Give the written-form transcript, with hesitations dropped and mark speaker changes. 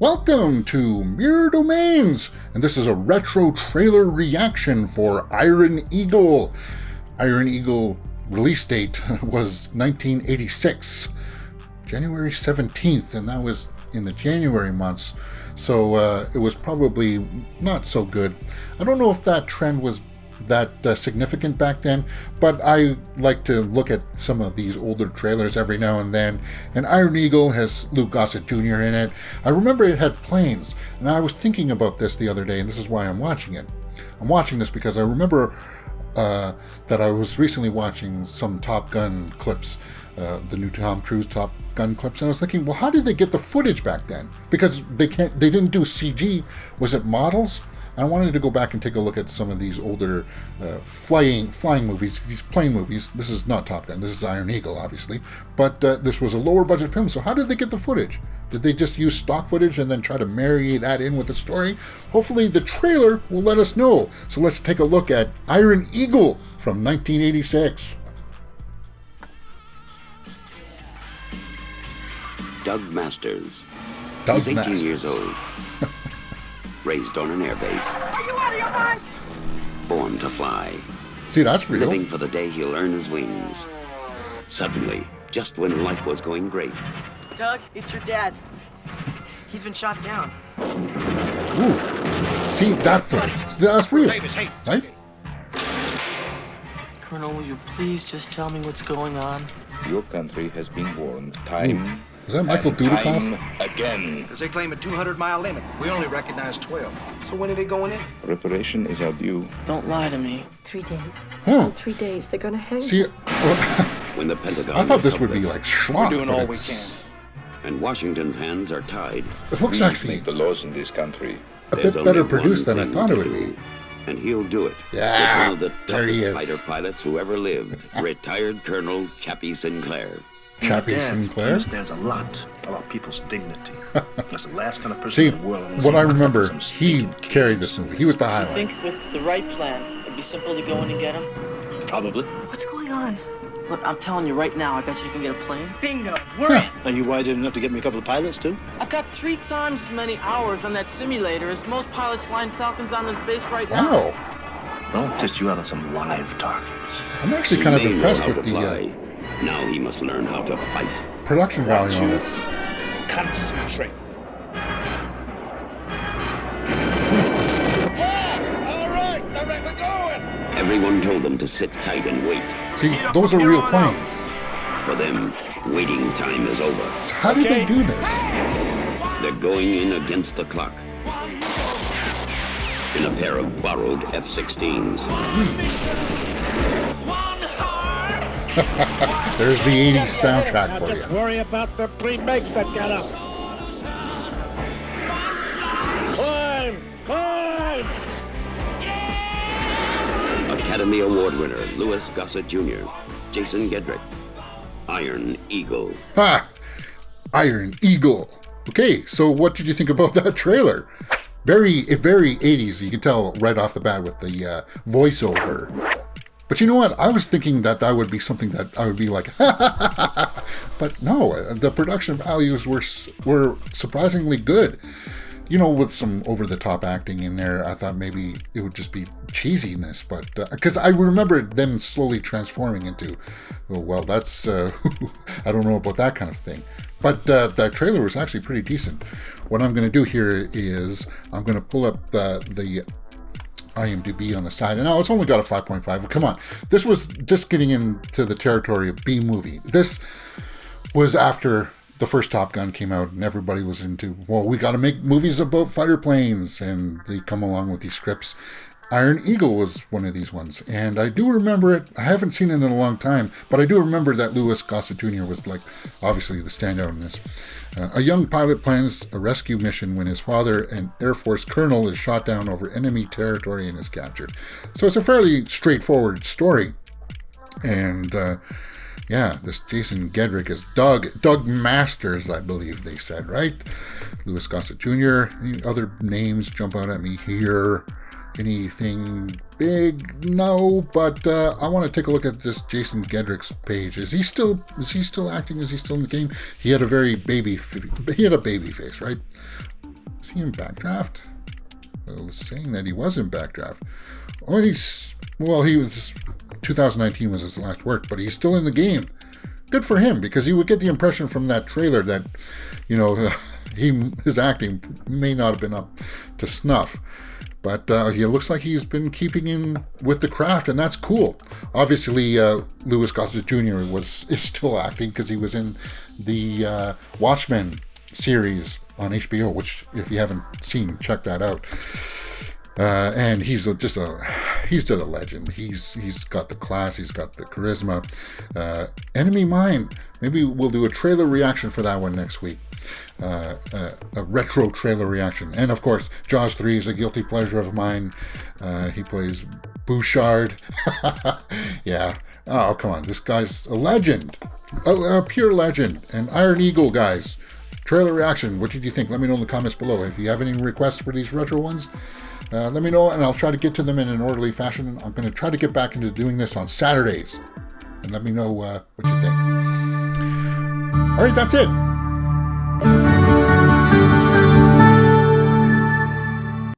Speaker 1: Welcome to Mirror Domains, and this is a retro trailer reaction for Iron Eagle. Iron Eagle release date was 1986, January 17th, and that was in the January months, so it was probably not so good. I don't know if that trend was that significant back then, but I like to look at some of these older trailers every now and then, and Iron Eagle has Louis Gossett Jr. in it. I remember it had planes, and I was thinking about this the other day, and this is why I'm watching it. I'm watching this because I remember that I was recently watching some Top Gun clips, the new Tom Cruise Top Gun clips, and I was thinking, well, how did they get the footage back then? Because they didn't do CG. Was it models? I wanted to go back and take a look at some of these older flying movies, these plane movies. This is not Top Gun, this is Iron Eagle, obviously, but this was a lower budget film, so how did they get the footage? Did they just use stock footage and then try to marry that in with the story? Hopefully the trailer will let us know. So let's take a look at Iron Eagle from 1986.
Speaker 2: Doug Masters.
Speaker 1: Doug
Speaker 2: He's 18
Speaker 1: Masters.
Speaker 2: years old. Raised on an airbase.
Speaker 3: Are you out of your mind?
Speaker 2: Born to fly.
Speaker 1: See, that's real.
Speaker 2: Living for the day he'll earn his wings. Suddenly, just when life was going great,
Speaker 3: Doug, it's your dad. He's been shot down.
Speaker 1: Ooh. See, that footage. That's real. Right?
Speaker 3: Colonel, will you please just tell me what's going on?
Speaker 4: Your country has been warned time.
Speaker 1: Is that Michael
Speaker 4: and
Speaker 1: Dudikoff?
Speaker 4: time again.
Speaker 5: Because they claim a 200-mile limit. We only recognize 12.
Speaker 3: So when are they going in?
Speaker 4: Reparation is our due.
Speaker 3: Don't lie to me.
Speaker 6: 3 days.
Speaker 1: Huh.
Speaker 6: In 3 days, they're gonna hang
Speaker 1: See,
Speaker 2: when the Pentagon
Speaker 1: I thought
Speaker 2: is
Speaker 1: this would be
Speaker 2: helpless,
Speaker 1: like schlock,
Speaker 4: doing
Speaker 1: but
Speaker 4: all we
Speaker 1: it's,
Speaker 2: and Washington's hands are tied,
Speaker 1: it looks
Speaker 4: We
Speaker 1: actually
Speaker 4: make the laws in this country.
Speaker 1: a
Speaker 2: there's
Speaker 1: bit
Speaker 2: only
Speaker 1: better
Speaker 2: one
Speaker 1: produced than I
Speaker 2: thing
Speaker 1: thought it
Speaker 2: to
Speaker 1: would
Speaker 2: do,
Speaker 1: be.
Speaker 2: and he'll do it.
Speaker 1: Yeah,
Speaker 2: With one of the
Speaker 1: there he
Speaker 2: toughest
Speaker 1: is.
Speaker 2: fighter pilots who ever lived, retired Colonel Chappie Sinclair.
Speaker 1: Chappie
Speaker 7: Dad
Speaker 1: Sinclair?
Speaker 7: understands a lot about people's dignity. That's the last kind of person
Speaker 1: See,
Speaker 7: in the world. wants
Speaker 1: what
Speaker 7: to
Speaker 1: I
Speaker 7: see
Speaker 1: remember,
Speaker 7: some
Speaker 1: he
Speaker 7: stinking kid.
Speaker 1: carried this movie. He was the
Speaker 3: I
Speaker 1: highlight.
Speaker 3: think with the right plan, it'd be simple to go in and get him.
Speaker 7: Probably.
Speaker 6: What's going on?
Speaker 3: Look, I'm telling you right now, I bet you can get a plane. Bingo,
Speaker 7: And you wide enough to get me a couple of pilots too?
Speaker 3: I've got 3 times as many hours on that simulator as most pilots flying Falcons on this base right now.
Speaker 1: Wow.
Speaker 7: I'll test you out on some live targets.
Speaker 1: I'm actually
Speaker 2: He
Speaker 1: kind of
Speaker 2: may know
Speaker 1: impressed
Speaker 2: how
Speaker 1: with
Speaker 2: to
Speaker 1: the
Speaker 2: fly. Now he must learn how to fight.
Speaker 1: production value on this.
Speaker 7: Concentrate.
Speaker 2: Everyone told them to sit tight and wait.
Speaker 1: See, those are real planes.
Speaker 2: For them, waiting time is over.
Speaker 1: So how did they do this?
Speaker 2: They're going in against the clock. In a pair of borrowed F-16s.
Speaker 1: There's the 80s soundtrack for you.
Speaker 8: Worry about the pre-bakes that got up. Climb! Climb!
Speaker 2: Academy Award winner Louis Gossett Jr., Jason Gedrick, Iron Eagle.
Speaker 1: Ha! Iron Eagle. Okay, so what did you think about that trailer? Very 80s. You can tell right off the bat with the voiceover. But you know what? I was thinking that would be something that I would be like, but no, the production values were surprisingly good. You know, with some over-the-top acting in there, I thought maybe it would just be cheesiness, but because I remember them slowly transforming into, oh, well, that's I don't know about that kind of thing. But that trailer was actually pretty decent. What I'm going to do here is I'm going to pull up the IMDb on the side, and now it's only got a 5.5. Come on, this was just getting into the territory of B movie. This was after the first Top Gun came out, and everybody was into, well, we got to make movies about fighter planes, and they come along with these scripts. Iron Eagle was one of these ones, and I do remember it. I haven't seen it in a long time, but I do remember that Louis Gossett Jr. was, like, obviously the standout in this. A young pilot plans a rescue mission when his father, an Air Force colonel, is shot down over enemy territory and is captured. So it's a fairly straightforward story. And, yeah, this Jason Gedrick is Doug Masters, I believe they said, right? Louis Gossett Jr. Any other names jump out at me here? anything big? No, but I want to take a look at this Jason Gedrick's page. Is he still acting? Is he still in the game? He had a baby face, right? Is he in Backdraft? Well, saying that he was in Backdraft. Oh, he was 2019 was his last work, but he's still in the game. Good for him, because you would get the impression from that trailer that, his acting may not have been up to snuff. But it looks like he's been keeping in with the craft, and that's cool. Obviously, Louis Gossett Jr. is still acting because he was in the Watchmen series on HBO, which, if you haven't seen, check that out. And he's just a legend. He's got the class, he's got the charisma. Enemy Mine. Maybe we'll do a trailer reaction for that one next week. A retro trailer reaction. And of course, Jaws 3 is a guilty pleasure of mine. He plays Bouchard. Yeah. Oh, come on. This guy's a legend. A pure legend. And Iron Eagle, guys. Trailer reaction. What did you think? Let me know in the comments below. If you have any requests for these retro ones, let me know, and I'll try to get to them in an orderly fashion. I'm going to try to get back into doing this on Saturdays. And let me know what you think. All right, that's it.